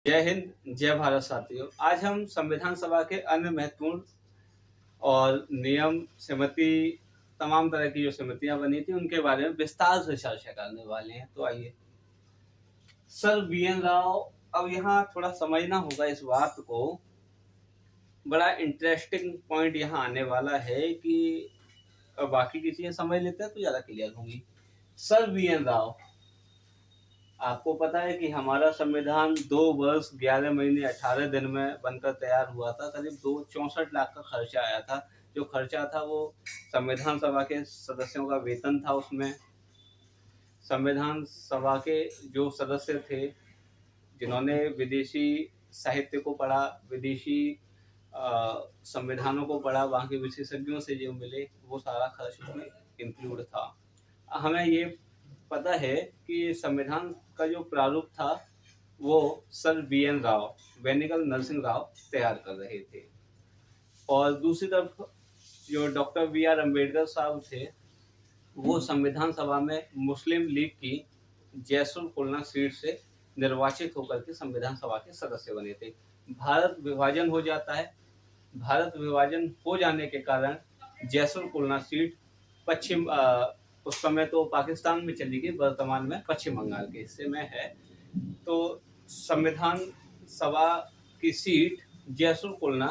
जय हिंद, जय भारत साथियों। आज हम संविधान सभा के अन्य महत्वपूर्ण और नियम, समिति, तमाम तरह की जो समितियां बनी थी उनके बारे में विस्तार से चर्चा करने वाले हैं। तो आइए, सर बी.एन. राव। अब यहाँ थोड़ा समझना होगा इस बात को। बड़ा इंटरेस्टिंग पॉइंट यहाँ आने वाला है कि बाकी की चीजें समझ लेते हैं तो ज्यादा क्लियर होंगी। Sir BN. राव, आपको पता है कि हमारा संविधान 2 वर्ष 11 महीने 18 दिन में बनकर तैयार हुआ था। करीब 64 लाख का खर्चा आया था। जो खर्चा था वो संविधान सभा के सदस्यों का वेतन था। उसमें संविधान सभा के जो सदस्य थे जिन्होंने विदेशी साहित्य को पढ़ा, विदेशी संविधानों को पढ़ा, वहाँ के विशेषज्ञों से जो मिले, वो सारा खर्च उसमें इंक्लूड था। हमें ये पता है कि संविधान का जो प्रारूप था वो सर बी.एन. राव, वेनिकल नरसिंह राव तैयार कर रहे थे। और दूसरी तरफ जो डॉक्टर बी.आर. अम्बेडकर साहब थे वो संविधान सभा में मुस्लिम लीग की जयसुल खुलना सीट से निर्वाचित होकर के संविधान सभा के सदस्य बने थे। भारत विभाजन हो जाता है। भारत विभाजन हो जाने के कारण जयसुल खुलना सीट पश्चिम उस समय तो पाकिस्तान में चली गई, वर्तमान में पश्चिम बंगाल के हिस्से में है। तो संविधान सभा की सीट जयसुल खुलना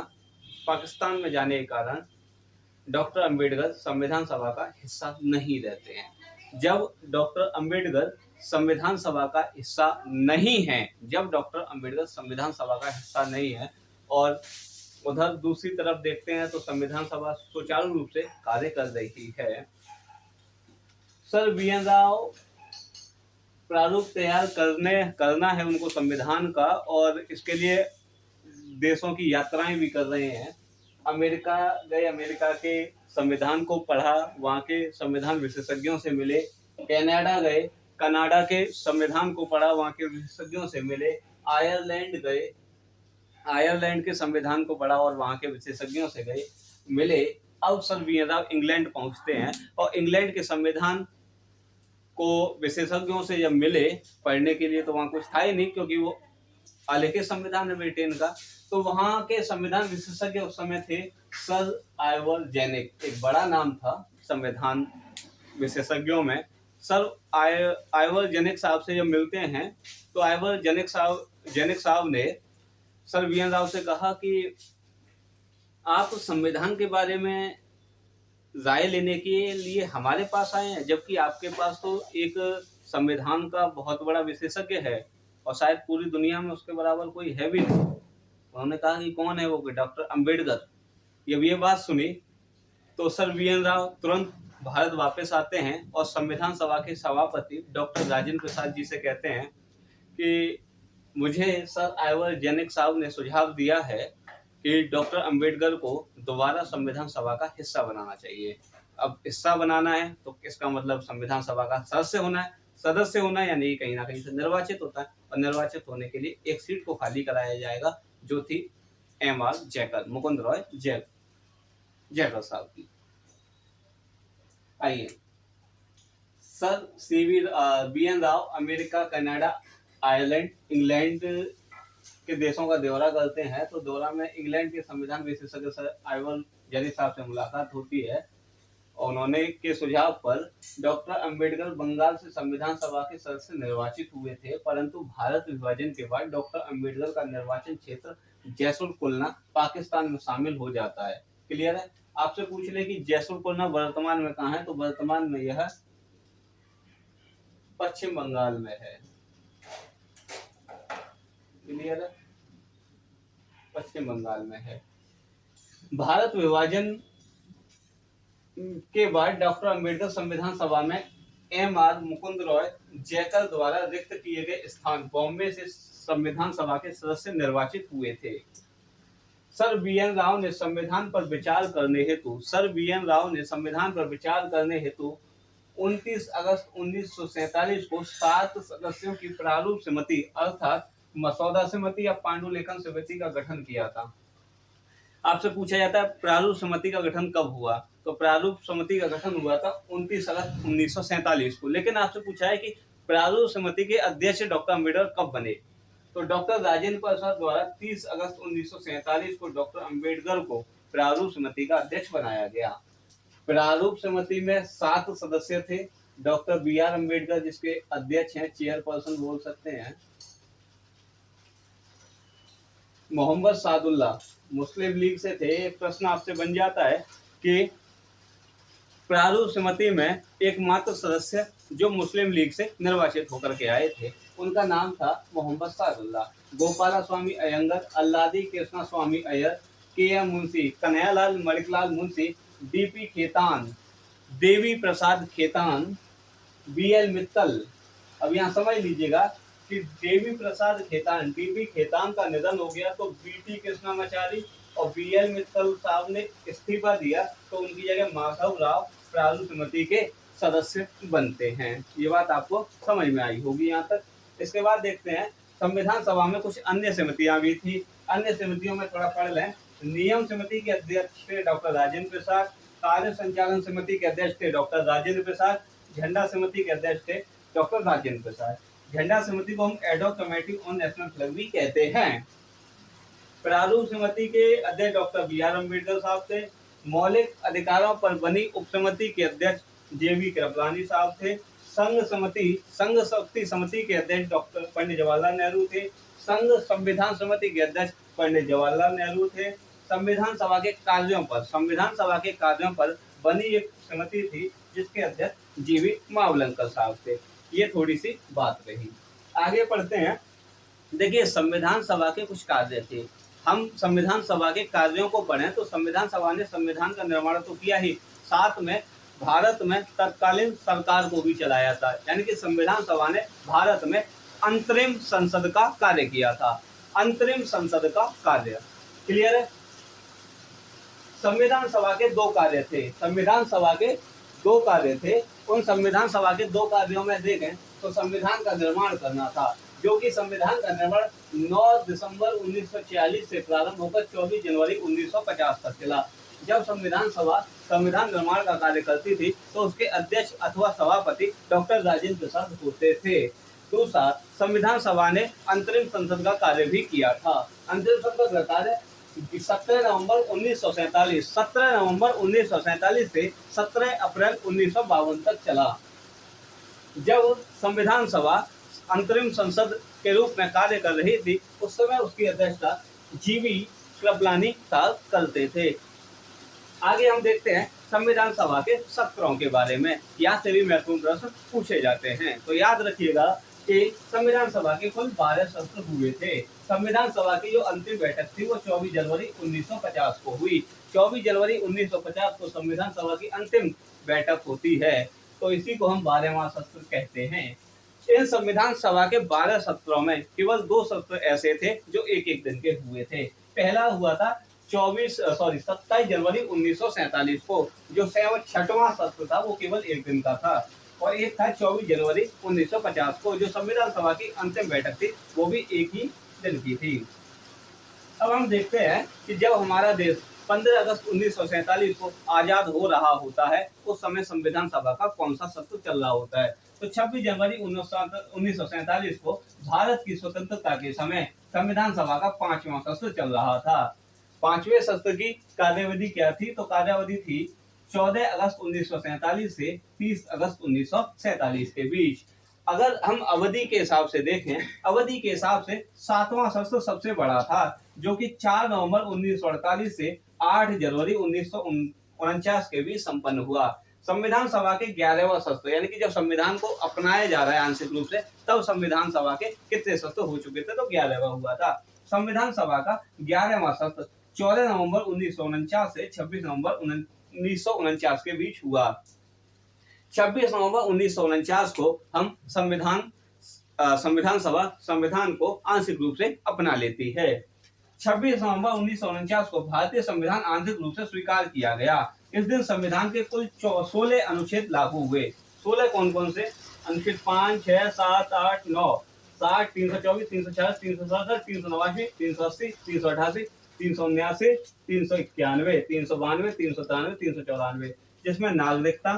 पाकिस्तान में जाने के कारण डॉक्टर अंबेडकर संविधान सभा का हिस्सा नहीं रहते हैं। जब डॉक्टर अंबेडकर संविधान सभा का हिस्सा नहीं है, जब डॉक्टर अंबेडकर संविधान सभा का हिस्सा नहीं है और उधर दूसरी तरफ देखते हैं तो संविधान सभा सुचारू रूप से कार्य कर रही है। Sir BN. राव प्रारूप तैयार करना है उनको संविधान का, और इसके लिए देशों की यात्राएं भी कर रहे हैं। अमेरिका गए, अमेरिका के संविधान को पढ़ा, वहाँ के संविधान विशेषज्ञों से मिले। कनाडा गए, कनाडा के संविधान को पढ़ा, वहाँ के विशेषज्ञों से मिले। आयरलैंड गए, आयरलैंड के संविधान को पढ़ा और वहाँ के विशेषज्ञों से गए मिले। अब सर बी.एन. राव इंग्लैंड पहुंचते हैं और इंग्लैंड के संविधान को विशेषज्ञों से जब मिले पढ़ने के लिए, तो वहाँ कुछ था ही नहीं क्योंकि वो आलेखित संविधान है ब्रिटेन का। तो वहाँ के संविधान विशेषज्ञ उस समय थे सर आइवर जेनिक, एक बड़ा नाम था संविधान विशेषज्ञों में। सर आइवर जेनिक साहब से जब मिलते हैं तो आइवर जेनिक साहब ने सर बी.एन. राव से कहा कि आप संविधान के बारे में राय लेने के लिए हमारे पास आए हैं, जबकि आपके पास तो एक संविधान का बहुत बड़ा विशेषज्ञ है और शायद पूरी दुनिया में उसके बराबर कोई है भी नहीं। उन्होंने कहा कि कौन है वो? डॉक्टर अंबेडकर। जब ये बात सुनी तो सर बी.एन. राव तुरंत भारत वापस आते हैं और संविधान सभा के सभापति डॉक्टर राजेंद्र प्रसाद जी से कहते हैं कि मुझे सर आइवर जेनिक साहब ने सुझाव दिया है कि डॉक्टर अंबेडकर को दोबारा संविधान सभा का हिस्सा बनाना चाहिए। अब हिस्सा बनाना है तो इसका मतलब संविधान सभा का सदस्य होना है, यानी कहीं ना कहीं से निर्वाचित होता है, और निर्वाचित होने के लिए एक सीट को खाली कराया जाएगा जो थी M.R. Jacob, Mukund Roy Jacob साहब की। आइए, sir BN. Rao America, Canada, Ireland, England के देशों का दौरा करते हैं। तो दौरा में इंग्लैंड के संविधान विशेषज्ञ सर आइवर जेनिक साहब से मुलाकात होती है और उन्होंने के सुझाव पर डॉक्टर अंबेडकर बंगाल से संविधान सभा के सदस्य निर्वाचित हुए थे, परंतु भारत विभाजन के बाद डॉक्टर अंबेडकर का निर्वाचन क्षेत्र जयसुल खुलना पाकिस्तान में शामिल हो जाता है। क्लियर है? आपसे पूछ ले कि जयसुल खुलना वर्तमान में कहाँ है, तो वर्तमान में यह पश्चिम बंगाल में है। क्लियर है? पश्चिम बंगाल में है। भारत विभाजन के बाद डॉक्टर अंबेडकर संविधान सभा में M.R. मुकुंद रॉय जैकब द्वारा रिक्त किए गए स्थान बॉम्बे से संविधान सभा के सदस्य निर्वाचित हुए थे। Sir BN. राव ने संविधान पर विचार करने हेतु 29 अगस्त 1947 को 7 सदस्यों की प्रारूप समिति अर्थात मसौदा समिति या पांडुलिखन समिति का गठन किया था। आपसे पूछा जाता है प्रारूप समिति का गठन कब हुआ, तो प्रारूप समिति का गठन हुआ था 29 अगस्त 1947 को। लेकिन आपसे पूछा है कि प्रारूप समिति के अध्यक्ष डॉक्टर अम्बेडकर कब बने, तो डॉक्टर राजेंद्र प्रसाद द्वारा 30 अगस्त 1947 को डॉक्टर अंबेडकर को प्रारूप समिति का अध्यक्ष बनाया गया। प्रारूप समिति में 7 सदस्य थे। डॉक्टर बी आर अम्बेडकर जिसके अध्यक्ष हैं, चेयरपर्सन बोल सकते हैं। मोहम्मद सादुल्ला मुस्लिम लीग से थे। एक प्रश्न आपसे बन जाता है कि प्रारूप समिति में एकमात्र सदस्य जो मुस्लिम लीग से निर्वाचित होकर के आए थे, उनका नाम था मोहम्मद सादुल्ला। गोपाला स्वामी अयंगर, अल्लादी कृष्णा स्वामी अय्यर, के M Munshi, Kanhaiyalal Maneklal Munshi, DP Khetan, Devi Prasad Khetan, B L Mittal. अब यहाँ समझ लीजिएगा कि देवी प्रसाद खेतान, डीपी खेतान का निधन हो गया तो बीटी कृष्णामाचारी और बी एल मित्तल साहब ने इस्तीफा दिया, तो उनकी जगह माधव राव प्रारूप समिति के सदस्य बनते हैं। ये बात आपको समझ में आई होगी यहाँ तक। इसके बाद देखते हैं संविधान सभा में कुछ अन्य समितियां भी थी। अन्य समितियों में थोड़ा पढ़ लें। नियम समिति के अध्यक्ष थे डॉक्टर राजेंद्र प्रसाद, कार्य संचालन समिति के अध्यक्ष थे डॉक्टर राजेंद्र प्रसाद, झंडा समिति के अध्यक्ष थे डॉक्टर राजेंद्र प्रसाद। झंडा समिति को हम ad hoc committee on national flag भी कहते हैं। प्रारूप समिति के अध्यक्ष डॉक्टर बी आर अम्बेडकर साहब थे। मौलिक अधिकारों पर बनी उपसमिति के अध्यक्ष जेवी कृपलानी साहब थे। संघ शक्ति समिति के अध्यक्ष डॉक्टर पंडित जवाहरलाल नेहरू थे। संघ संविधान समिति के अध्यक्ष पंडित जवाहरलाल नेहरू थे। संविधान सभा के कार्यों पर बनी एक समिति थी जिसके अध्यक्ष जीवी मावलंकर साहब थे। ये थोड़ी सी बात रही। आगे पढ़ते हैं। देखिए संविधान सभा के कुछ कार्य थे। हम संविधान सभा के कार्यों को पढ़ें तो संविधान सभा ने संविधान का निर्माण तो किया ही, साथ में भारत में तत्कालीन सरकार को भी चलाया था। यानी कि संविधान सभा ने भारत में अंतरिम संसद का कार्य किया था। अंतरिम संसद का कार्य क्लियर है। संविधान सभा के 2 कार्य थे। उन संविधान सभा के 2 कार्यों में देखें तो संविधान का निर्माण करना था, जो कि संविधान का निर्माण 9 दिसंबर 1946 से प्रारंभ होकर 24 जनवरी 1950 तक चला। जब संविधान सभा संविधान निर्माण का कार्य करती थी तो उसके अध्यक्ष अथवा सभापति डॉक्टर राजेंद्र प्रसाद होते थे। दूसरा, संविधान सभा ने अंतरिम संसद का कार्य भी किया था। अंतरिम संसद का कार्य 17 नवंबर 1947 से 17 अप्रैल 1952 तक चला। जब संविधान सभा अंतरिम संसद के रूप में कार्य कर रही थी, उस समय उसकी अध्यक्षता जीवी कृपलानी साहब करते थे। आगे हम देखते हैं संविधान सभा के सत्रों के बारे में। यहाँ से भी महत्वपूर्ण प्रश्न पूछे जाते हैं, तो याद रखिएगा कि संविधान सभा के कुल 12 सत्र हुए थे। संविधान सभा की जो अंतिम बैठक थी वो 24 जनवरी 1950 को हुई। 24 जनवरी 1950 को संविधान सभा की अंतिम बैठक होती है, तो इसी को हम 12वां सत्र कहते हैं। इन संविधान सभा के 12 सत्रों में केवल 2 सत्र ऐसे थे जो एक दिन के हुए थे। पहला हुआ था 27 जनवरी 1947 को, जो 6वां सत्र था वो केवल 1 दिन का था, और एक था 24 जनवरी 1950 को, जो संविधान सभा की अंतिम बैठक थी, वो भी एक ही दिन की थी। अब हम देखते हैं कि जब हमारा देश 15 अगस्त 1947 को आजाद हो रहा होता है, उस समय संविधान सभा का कौन सा सत्र चल रहा होता है। तो 26 जनवरी 1947 को भारत की स्वतंत्रता के समय संविधान सभा का 5वां सत्र चल रहा था। 5वें सत्र की कार्यावधि क्या थी? तो कार्यावधि थी 14 अगस्त 1947 से 30 अगस्त 1947 के बीच। अगर हम अवधि के हिसाब से देखें, अवधि के हिसाब से 7वां सत्र सबसे बड़ा था, जो कि 4 नवंबर 1948 से 8 जनवरी 1949 के बीच संपन्न हुआ। संविधान सभा के 11वां सत्र, यानी कि जब संविधान को अपनाया जा रहा है आंशिक रूप से, तब संविधान सभा के कितने सत्र हो चुके थे? तो 11वां हुआ था। संविधान सभा का 11वां सत्र 14 नवंबर 1949 से 26 नवंबर 1949 के बीच हुआ। 26 नवंबर 1949 को हम संविधान सभा संविधान को आंशिक रूप से अपना लेती है। 26 नवंबर 1949 को भारतीय संविधान आंशिक रूप से स्वीकार किया गया। इस दिन संविधान के कुल 16 अनुच्छेद लागू हुए। 16 कौन कौन से? अनुच्छेद 5, 6, 7, 8, 9, 60, 324, 346, 367, 389, 380, 388, 379, 391, 392, 393, 394, जिसमें नागरिकता,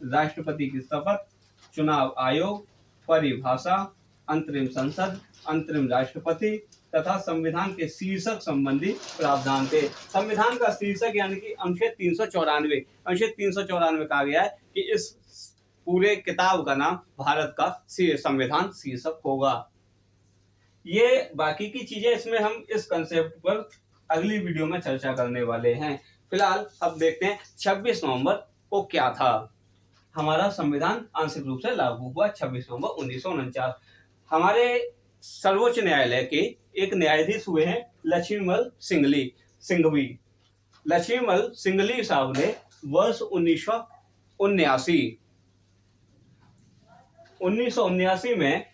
राष्ट्रपति की शपथ, चुनाव आयोग, परिभाषा, अंतरिम संसद, अंतरिम राष्ट्रपति तथा संविधान के शीर्षक संबंधी प्रावधान थे। संविधान का शीर्षक यानी कि अनुच्छेद 394 कहा गया है कि इस पूरे किताब का नाम भारत का संविधान शीर्षक होगा। ये बाकी की चीजें इसमें हम इस कंसेप्ट पर अगली वीडियो में चर्चा करने वाले हैं। फिलहाल अब देखते हैं 26 नवंबर को क्या था। हमारा संविधान आंशिक रूप से लागू हुआ 26 नवंबर 1949। हमारे सर्वोच्च न्यायालय के एक न्यायाधीश हुए हैं लक्ष्मीमल सिंघवी। लक्ष्मीमल सिंघवी साहब ने वर्ष 1979 में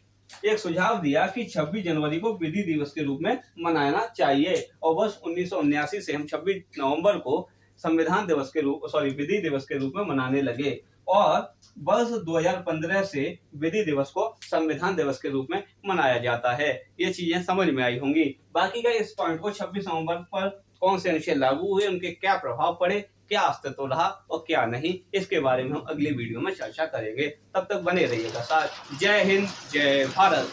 एक सुझाव दिया कि 26 जनवरी को विधि दिवस के रूप में मनाना चाहिए और वर्ष 1979 से हम 26 नवंबर को विधि दिवस के रूप में मनाने लगे और वर्ष 2015 से विधि दिवस को संविधान दिवस के रूप में मनाया जाता है। ये चीजें समझ में आई होंगी। बाकी का इस पॉइंट को 26 नवंबर पर कौन से अनुच्छेद लागू हुए, उनके क्या प्रभाव पड़े, क्या अस्तित्व रहा और क्या नहीं, इसके बारे में हम अगली वीडियो में चर्चा करेंगे। तब तक बने रहिएगा साथ। जय हिंद, जय भारत।